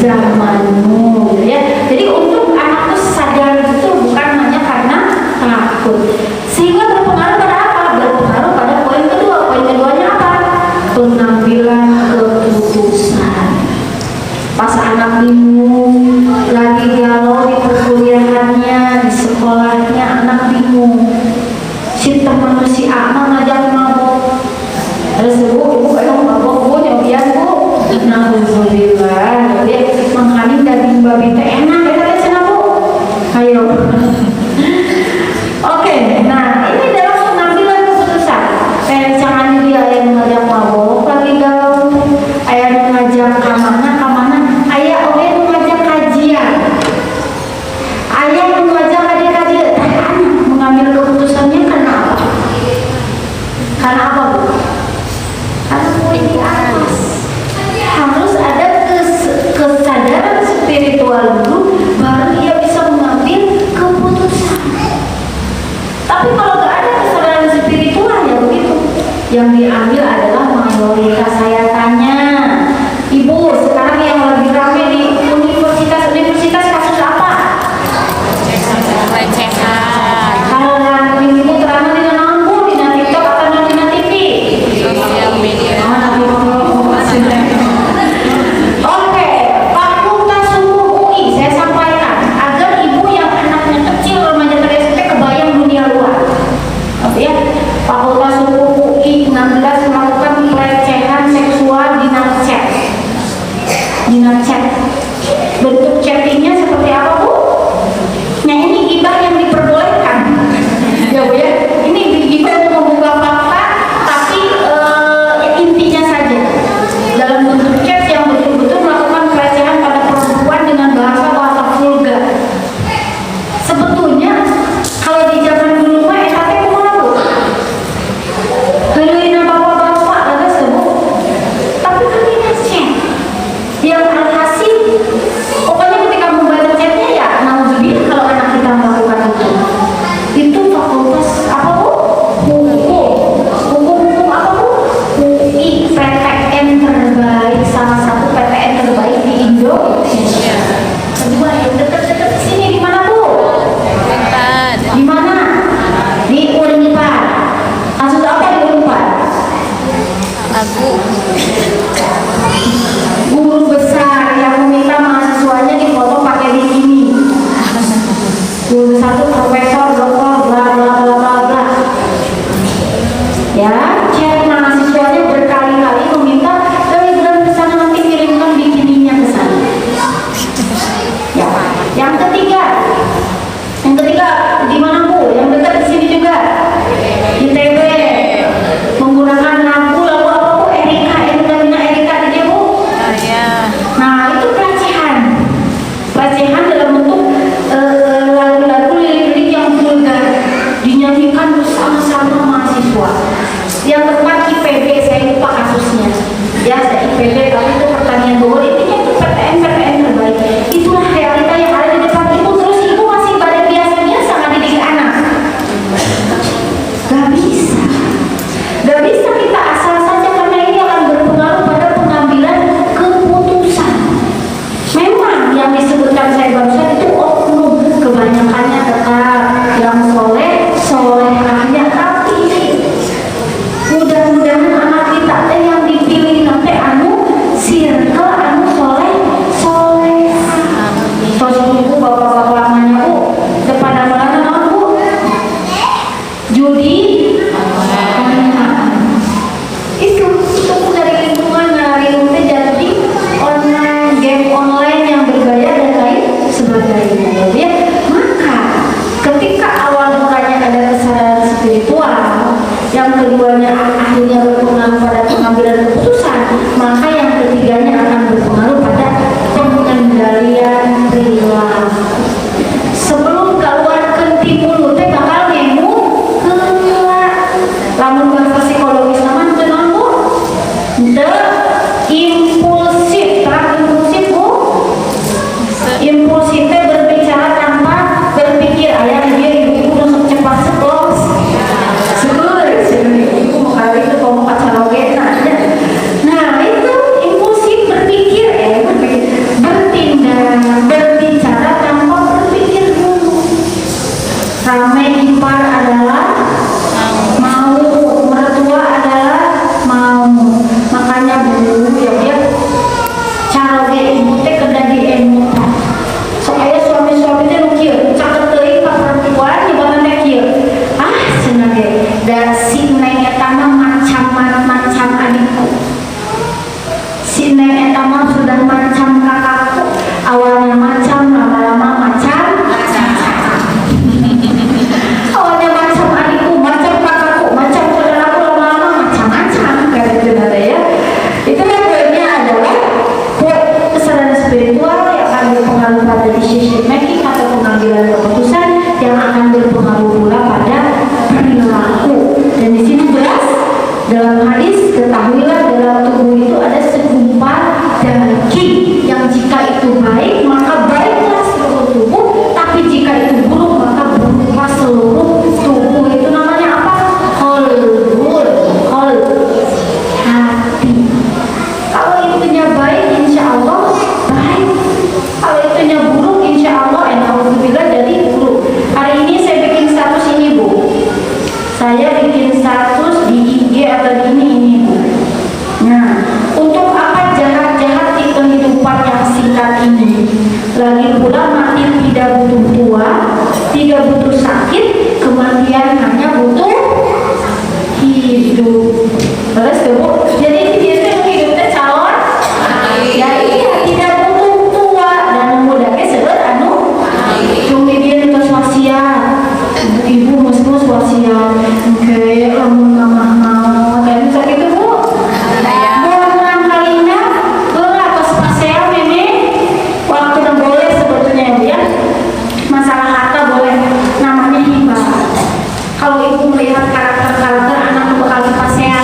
zamanmu, gitu ya. Jadi untuk anakmu sadar itu bukan hanya karena takut, sehingga berpengaruh pada apa? Berpengaruh pada poin kedua. Poin keduanya apa? Pengambilan keputusan. Pas anak bingung, lagi galau di perkuliahannya, di sekolahnya, anak bingung. Si teman si Ama ngajak mabok. Terus ibu kadang mabok, Bu, nyobian Bu. Alhamdulillah, dia menghaling daging babi teh enak ya tadi sana Bu. Ayo. Oke, nah ini dalam pengambilan keputusan. Jangan dia yang ngajak mabok, lagi galau. Ayah ngajak kamana, ayah oleh mengajak kajian. Ayah mengajak kajian. Mengambil keputusannya karena apa? Karena apa Bu? Karena poin di atas. Harus ada kesadaran spiritual dulu, baru ia bisa mengambil keputusan. Tapi kalau nggak ada kesadaran spiritual ya begitu. Yang diambil adalah mayoritas. Saya tanya, Ibu, sekarang yang lagi rame di universitas kasus apa? Pelecehan. Kalau yang ibu terang di nama di TikTok atau di TV? Sosial media. Oke, Fakultas Hukum UI saya sampaikan agar ibu yang anaknya kecil remaja SMP kebayang dunia luar. Oke ya, Fakultas Hukum UI 16 melakukan pelecehan seksual di Snapchat. mahasiswanya berkali-kali meminta telegram ke sana, nanti kirimkan bikininya ke sana. Ya, yang ketiga di mana Bu? Yang dekat di sini juga, ITB, menggunakan lagu apa Bu? Erika di dia Bu. Ya. Nah itu pelecehan dalam bentuk lagu-lagu lirik-lirik yang vulgar dinyanyikan bersama-sama mahasiswa. Yang tepat IPB, saya lupa kasusnya. Ya, saya IPB, tapi itu pertanian Bogor. Intinya itu PTN terbaik. Itulah realita yang ada di depan ibu. Terus ibu masih pada biasa-biasa ngadidik anak. Gak bisa kita asal saja, karena ini akan berpengaruh pada pengambilan keputusan. Memang yang disebutkan saya barusan itu oknum, kebanyakannya tetap yang solehahnya, tapi mudah-mudahan anak kita yang dipilih nanti circle soleh. Terus Bu, bapak-bapak lamanya Bu, depan nama Bu, judi, itu dari lingkungan jadi game online yang berbayar dan lain sebagainya. Ya, maka ketika awal mulanya ada kesadaran spiritual, yang keduanya akhirnya berpengaruh pada pengambilan keputusan, maka yang ketiganya akan berpengaruh pada pengendalian perilaku. Sebelum keluarkan timbul teh bakal ngemu heula. Lamun bahasa psikologis nama tenang Bu. Impulsif Bu. Impulsif teh berbicara tanpa berpikir. Ayah dia ibu langsung cepat sekos. Ibu mau kali itu mau pacar oge. Nah itu impulsif berpikir, bertindak, berbicara tanpa berpikir dulu. Ramai ipar adalah mau, mertua adalah mau. Makanya Bu, ya cara ibu teh kena diemutan. Supaya suami-suami teh nu kieu, caket teuing ka perempuan nyebatan teh kieu. Cenah ge, da si neng eta mah macam adikku. Si neng eta mah sudah macam kakakku. Awalnya macam, lama-lama macam. Awalnya macam adikku, macam kakakku, macam saudaraku, lama-lama macam-macam. Kayak gitu nada ya. Itu yang poinnya adalah kesadaran spiritual yang akan berpengaruh pada decision making atau pengambilan keputusan, yang akan berpengaruh pula pada perilaku. Dan di sini jelas dalam hadis, ketahuilah dalam tubuh itu ada segumpal daging yang jika itu baik maka baiklah seluruh tubuh, tapi jika itu buruk maka buruklah seluruh tubuh. Itu namanya apa? Qalbul, hati. Kalau itunya baik, insya Allah baik. Kalau itunya buruk, insya Allah alhamdulillah jadi buruk. Hari ini saya bikin status ini Bu. Saya bikin status di IG atau di ini Bu. Nah, untuk apa jahat-jahat di kehidupan yang singkat ini? Lagi pula mati tidak butuh tua, tidak butuh sakit, kematian hanya butuh hidup. Terus Bu, jadi biasanya hidupnya calon. Ya iya, tidak butuh tua dan mudanya sebut cumi dia itu wasiat. Ibu mus wasiat. Oke, lamun mamah mau dan sakit itu Bu. Bulan kalinya belah pas pasea meme waktu yang boleh sebetulnya ya. Masalah harta boleh, namanya hibah. Kalau ibu melihat karakter anak bakal pasea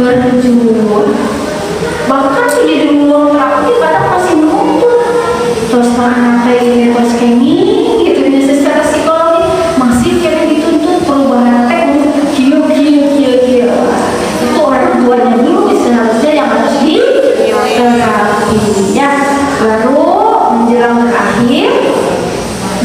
berjuang. Bahkan di ruang praktik kadang masih menuntut. Terus anak kayak ini terus kayak gini gitu ya, secara psikologi masih kayak dituntut perubahan teknik kia. Itu orang tuanya dulu seharusnya yang harus diterapi ya. Baru menjelang berakhir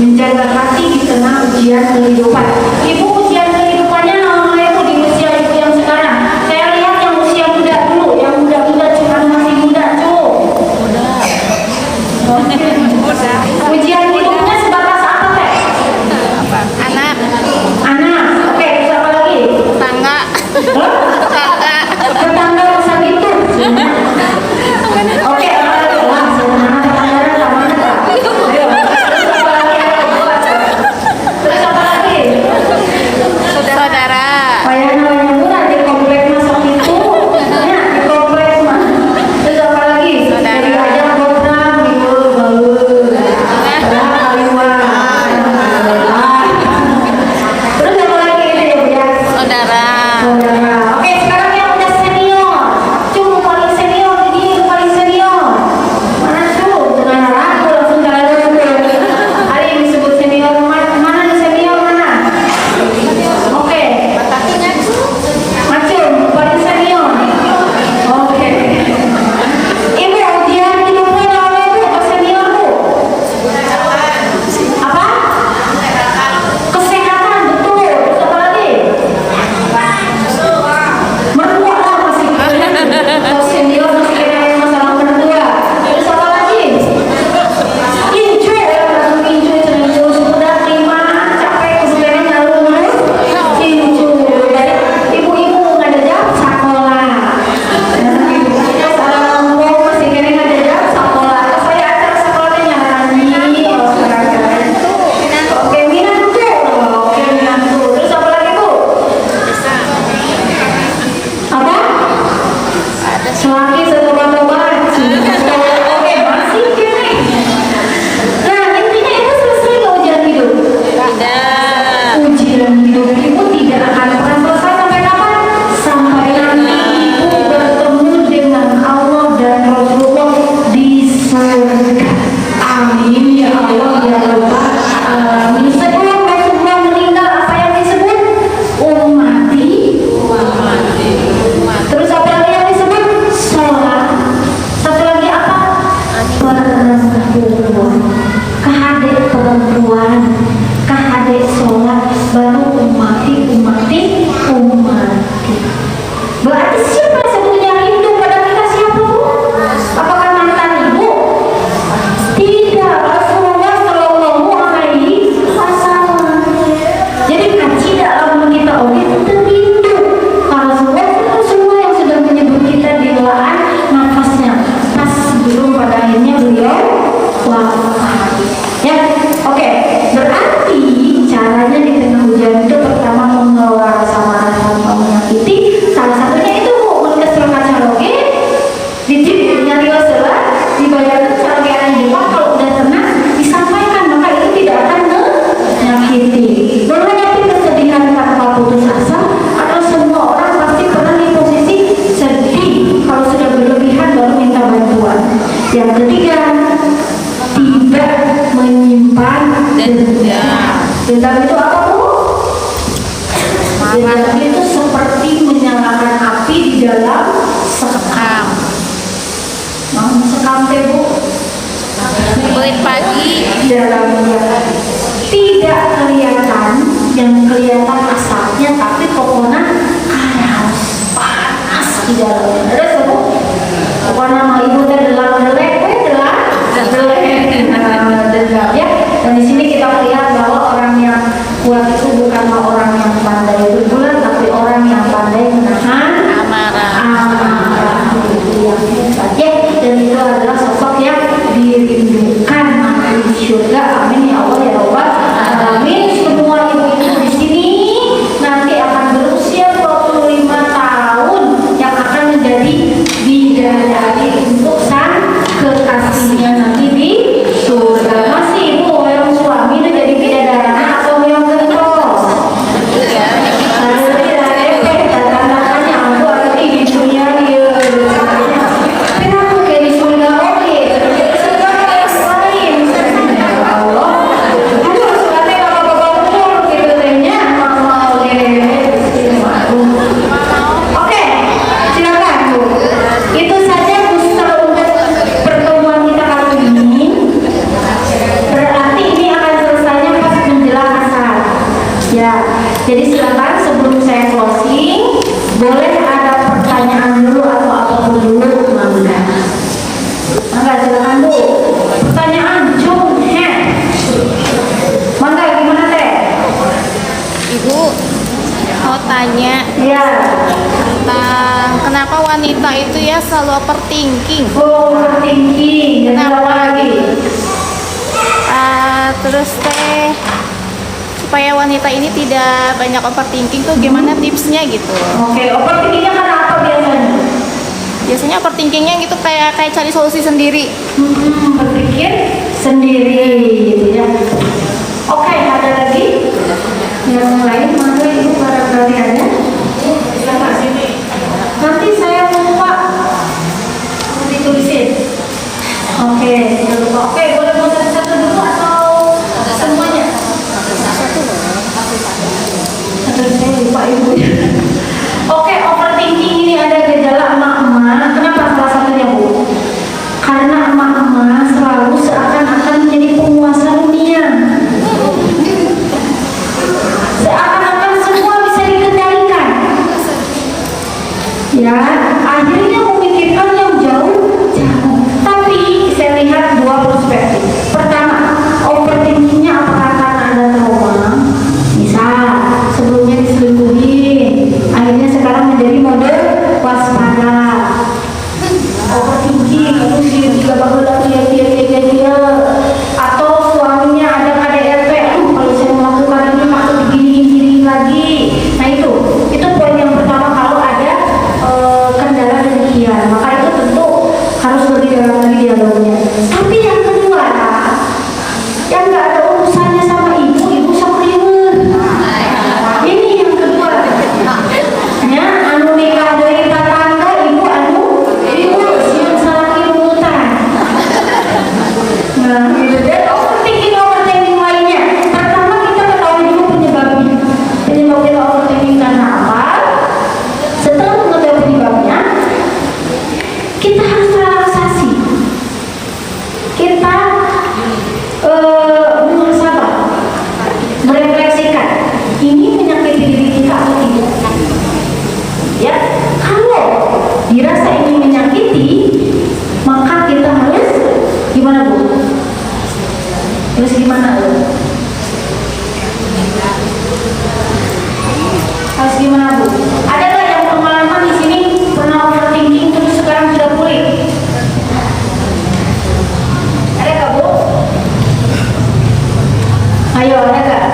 menjaga hati di tengah ujian kehidupan. Ibu ujian kehidupannya namanya itu di usia ibu yang sekarang. Saya lihat yang usia muda dulu, yang muda-muda cuma masih muda cuy. Ujian hidupnya sebatas apa teh? Anak, Anak. Oke, terus apa lagi? tangga, Hah? tangga. Tetangga masa gitu. Oke, apa lagi? Wah, sebenarnya tetangga sama anak. Ayo. Terus apa lagi? Saudara, Kayak namanya murah di komplek masuk itu, ya di komplek mah. Terus apa lagi? Saudara. Jadi aja program gitu, terus apa lagi itu ya Bu ya? saudara, Saudara. Oke, sekarang yang udah senior. Cuma paling senior ini paling senior. Mana tuh? Dengan ragu langsung jalan dulu. Hari ini disebut senior mana nih senior mana? Oke. Macam paling senior. Oke. Ibu ujian hidupnya namanya itu apa senior Bu? Apa? Kesehatan betul. Terus apa lagi? Mertua lah masih. Kalau senior masih kena masalah mertua. Terus apa lagi? Incu ya, langsung incu sudah 5 capek sebenarnya nyalu incu. Dari ibu-ibu nggak ada jam sekolah. Salah ngomong masih kena nggak ada jam sekolah. Saya acara sekolahnya nyanyi. Oke, minat tuh. Oke, minat tuh. Terus apa lagi Bu? Apa? Selagi setobat-tobat. Oke, masih kene. Nah, intinya itu selesai nggak ujian hidup? tidak, Ujian hidup itu tidak akan pernah selesai sampai kapan? Sampai nanti ibu bertemu dengan Allah dan Rasulullah di surga. Amin ya Allah ya Rabbal alamin. Sebelum Rasulullah meninggal apa yang disebut? Ummati. Terus apa lagi yang disebut? Sholat. Satu lagi apa? Perempuan. Kahadek perempuan. Kahadek sholat. Baru ummati. Berarti siapa yang sebetulnya rindu pada kita siapa Bu? Apakah mantan ibu? Tidak. Rasulullah Shallallahu Alaihi Wasallam. Jadi kaji dalam kita itu rindu. Rasulullah itu semua yang sudah menyebut kita di doaan nafasnya pas sebelum pada akhirnya beliau wafat. Ya, oke. Berarti caranya di tengah ujian itu pertama mengelola rasa marah tanpa menyakiti. Salah satunya itu Bu, menkesel kacaloge, dicipnya riwasela, dibayarkan cara yang depan. Kalau udah tenang disampaikan, maka itu tidak akan menyakiti. Menghadapi kesedihan tanpa putus asa atau semua orang pasti pernah di posisi sedih. Kalau sudah berlebihan baru minta bantuan. Yang ketiga, tidak menyimpan dendam. Dendam itu apa Bu? Dendam itu seperti menyalakan api di dalam sekam. Sekam teh Bu? kulit pagi, Dalamnya tidak kelihatan, yang kelihatan asapnya, tapi pokoknya panas, panas di dalamnya. Ada sebut pokoknya nama ibu teh delak-delek, delak ya. Dan di sini kita melihat bahwa orang yang kuat itu bukanlah orang yang pandai berbulan, tapi orang yang pandai menahan amarah, amarah. Itu yang hebat ya. Dan itu adalah sosok yang dirindukan nanti di surga. Amin ya Allah ya Rabbal alamin. Semua Ya, jadi silakan sebelum saya closing, boleh ada pertanyaan dulu atau apapun dulu, Mangga. Mangga silakan Bu. Pertanyaan, Jung He. Mangga gimana teh? Ibu mau tanya Ya, tentang kenapa wanita itu ya selalu overthinking. overthinking. Dan apa lagi? Terus teh supaya wanita ini tidak banyak overthinking tuh gimana tipsnya gitu? Oke, overthinkingnya karena apa biasanya? Biasanya overthinkingnya gitu kayak cari solusi sendiri. Berpikir sendiri gitu ya. Oke, ada lagi yang lain? Mana ibu barangkali ada? Silakan sini. Nanti saya lupa ditulisin. Oke, jangan lupa. Oke, boleh mau satu dulu atau semuanya? Aduh, saya lupa ibu. Oke, overthinking ini ada gejala emak-emak. Kenapa salah satunya Bu? Karena emak-emak selalu seakan-akan menjadi penguasa dunia. Seakan-akan semua bisa dikendalikan. Ya, akhirnya memikirkan yang jauh-jauh. Tapi saya lihat dua perspektif. Pertama, overthinkingnya apakah karena ada trauma? Misal, sebelumnya diselingkuhin, akhirnya sekarang menjadi mode waspada. Overthinking, terus dia juga bakal dia. Atau suaminya ada KDRT, kalau saya melakukan ini maksud diginiin lagi. Nah itu poin yang pertama kalau ada kendala demikian, maka itu tentu harus lebih dalam lagi dialognya. Tapi yang kedua, yang nggak ada urusannya sama ibu sok riweuh. Ini yang kedua. Ya, anu nikah dari tetangga ibu anu riweuh sieun salaki nunutan. Nah, itu dan overthinking lainnya. Pertama kita ketahui dulu penyebabnya. Penyebabnya overthinking karena apa? Setelah mengetahui penyebabnya, kita harus relaksasi. Kita muhasabah, merefleksikan ini menyakiti diri kita atau tidak. Ya, kalau dirasa ini menyakiti, maka kita harus gimana Bu? Terus gimana Bu? Harus gimana Bu? Ada nggak yang pengalaman di sini pernah overthinking terus sekarang sudah pulih? Ada nggak Bu? Ayo, ada nggak?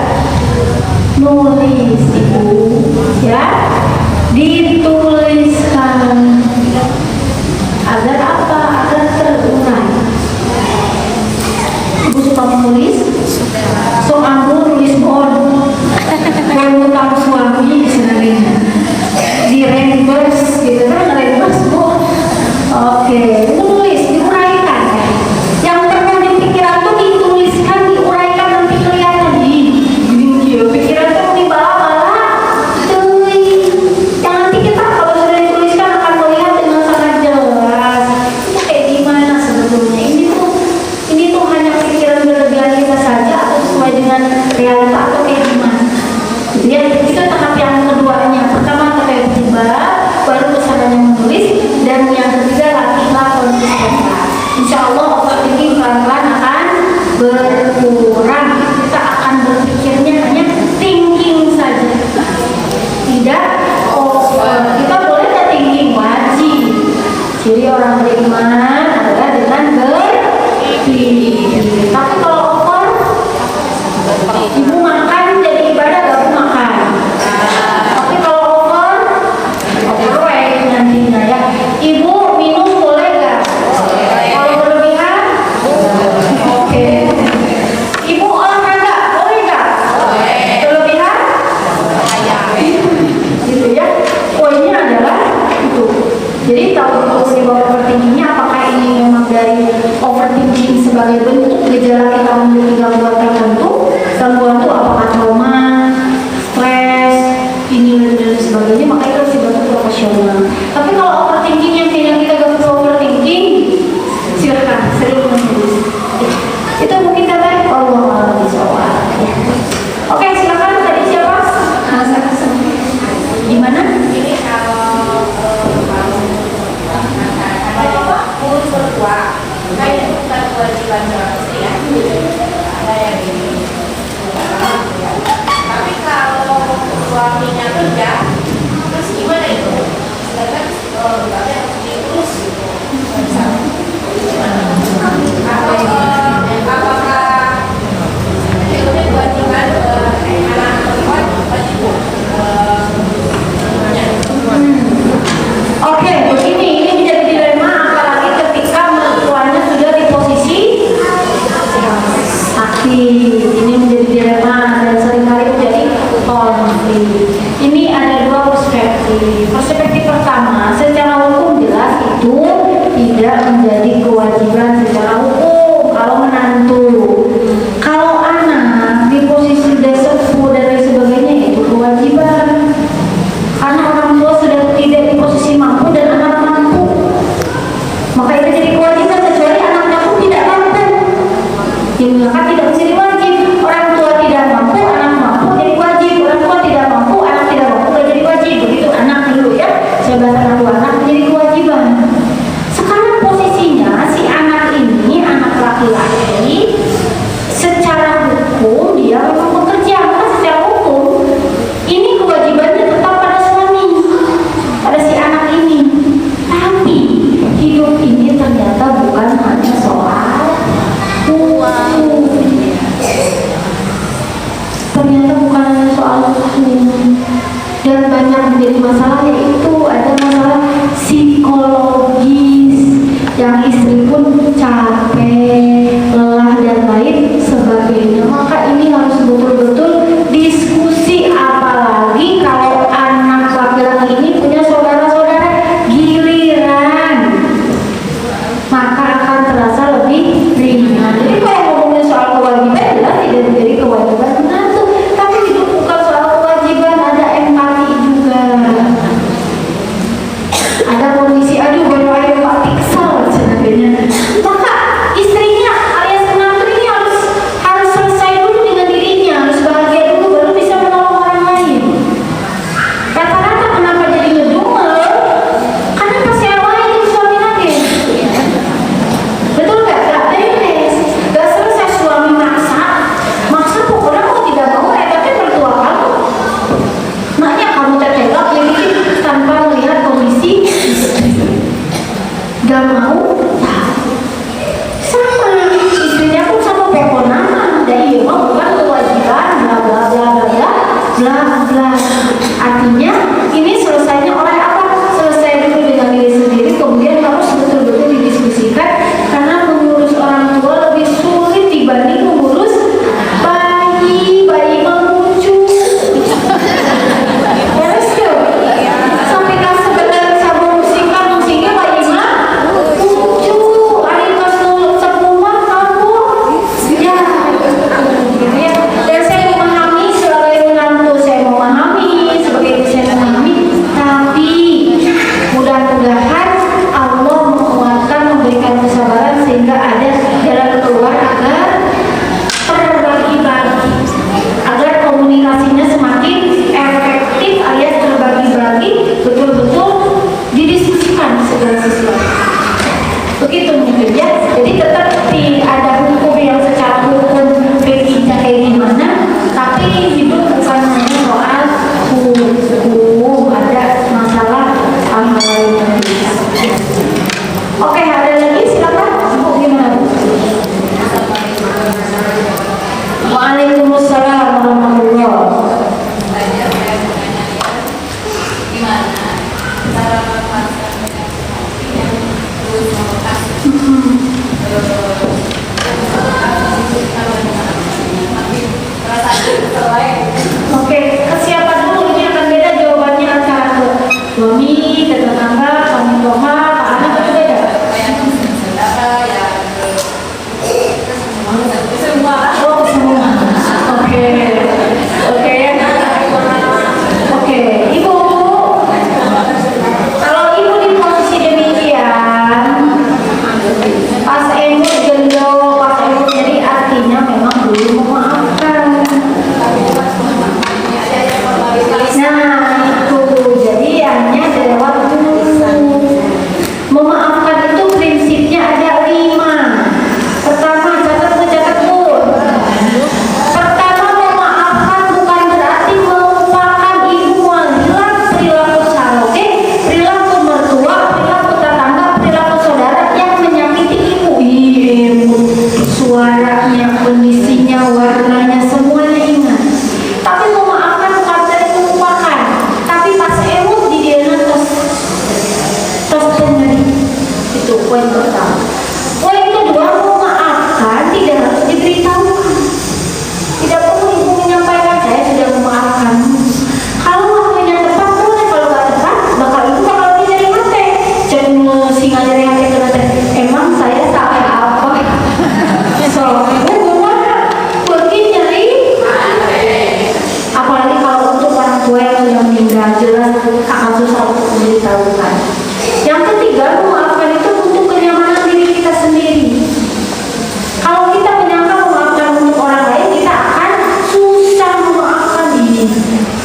Nulis Ibu, ya, dituliskan agar apa? Agar terurai. Ibu suka menulis? So aku nulis bon utang suami sebenarnya. konflik. Ini ada dua perspektif. Perspektif pertama, secara hukum jelas itu tidak menjadi kewajiban secara hukum kalau menantu. Kalau anak di posisi sudah sepuh dan lain sebagainya itu kewajiban. Karena orang tua sudah tidak di posisi mampu dan anak mampu, maka itu jadi kewajiban kecuali anaknya pun tidak mampu. Yang maka tidak menjadi wajib. Orang tua tidak mampu, anak mampu jadi wajib. Orang tua tidak mampu, anak tidak mampu jadi wajib. Begitu anak dulu ya. Saya bahas anak dua anak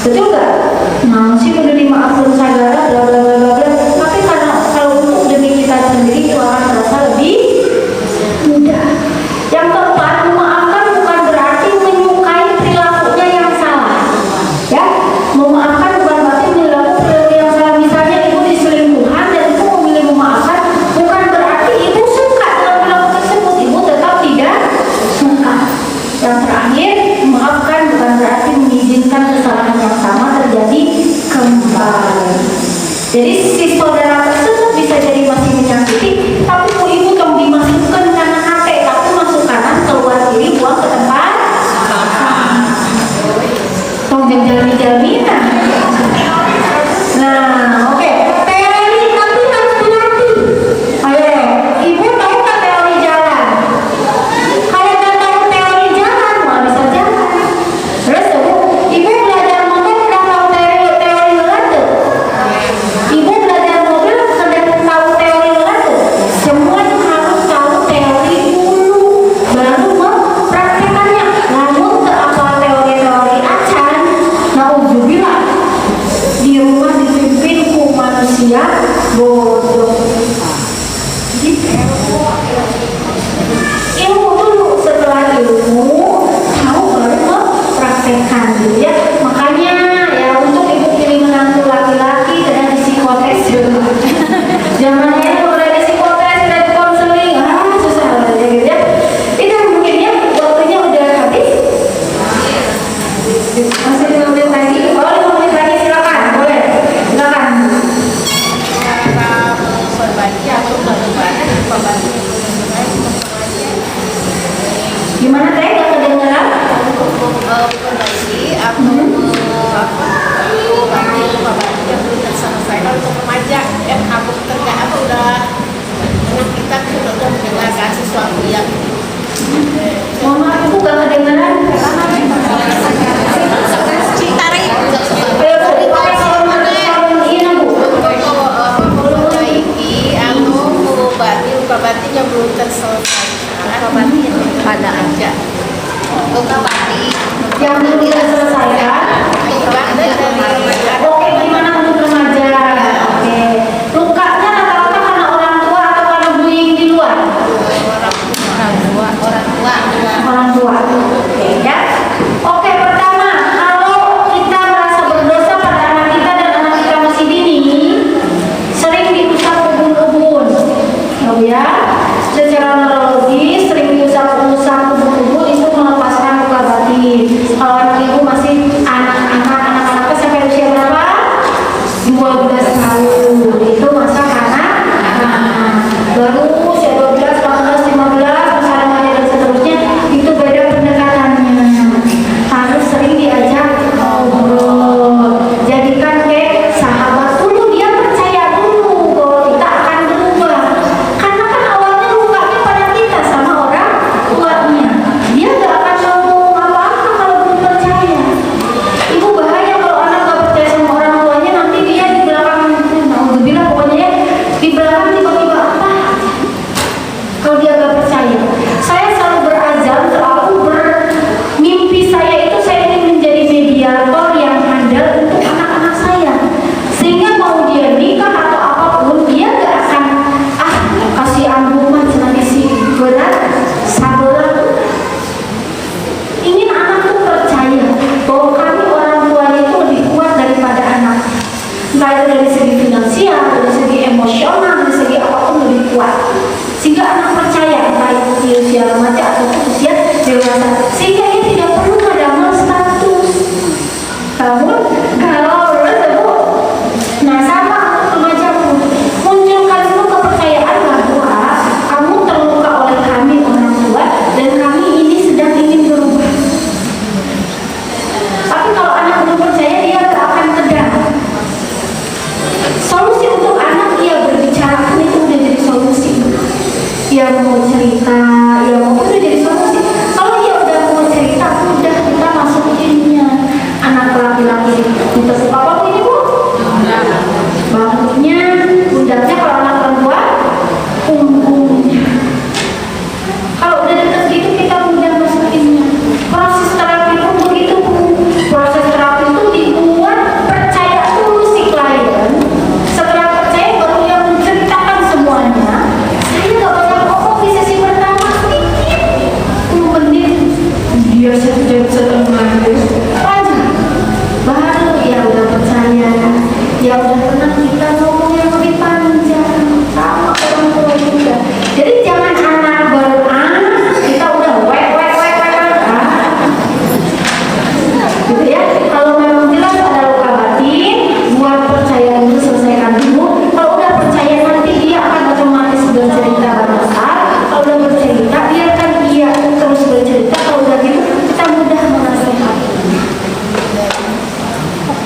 Betul nggak? Nah, sih udah dimaafkan saudara, bla bla bla bla bla. Tapi karena kalau untuk demi kita sendiri itu akan terasa lebih mudah. Yang keempat, memaafkan bukan berarti menyukai perilakunya yang salah. Ya, memaafkan bukan berarti menyukai perilaku yang salah. Misalnya ibu diselingkuhan dan ibu memilih memaafkan, bukan berarti ibu suka dengan perilaku tersebut. Ibu tetap tidak suka. Yang terakhir, memaafkan bukan berarti mengizinkan kesalahan yang sama terjadi kembali. Jadi si saudara tersebut bisa jadi masih menyakiti, tapi bu ibu tong dimasukkan kanan hati, tapi masuk kanan keluar kiri buang ke tempat tong jaminan. Nah, oke. Teori tapi harus dilatih. Ayo, ibu tahu nggak teori jalan? Kalau nggak tahu teori jalan, nggak bisa jalan. Terus bu, ibu belajar motor udah tahu teori jalan tuh? Ibu belajar mobil sudah tahu teori jalan tuh? Semua harus tahu teori dulu, baru mempraktekannya. Namun apa teori-teori acan, nauzubillah, di rumah dipimpin ku manusia bodoh. Gitu. Ilmu dulu, setelah ilmu tahu baru mempraktekkan gitu ya. Makanya ya untuk ibu pilih menantu laki-laki dan di psikotes dulu. Zamannya udah di psikotes, udah di konseling, susah banget gitu ya. Itu mungkinnya waktunya udah habis. Masih 5 menit lagi? Oh, 5 menit lagi, silakan, boleh, silakan. Cara berbagi atau bagaimana berbagi. Gimana teh? Gak kedengeran? Berbagi atau berbagi yang belum terselesaikan untuk remaja aku tergak apa udah anak kita sudah mendengarkan sesuatu yang Mohon maaf, ibu gak kedengeran. Citarik Ayo, Bu, iya, Bu. memperbaiki atau mengobati luka batin yang belum terselesaikan pada aja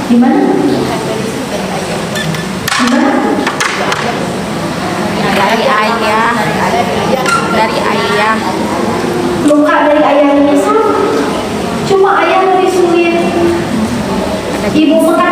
Di mana? Di mana? Dari ayah. Dari ayah. Luka dari ayahnya sama. Cuma ayah lebih sulit. Ibu makan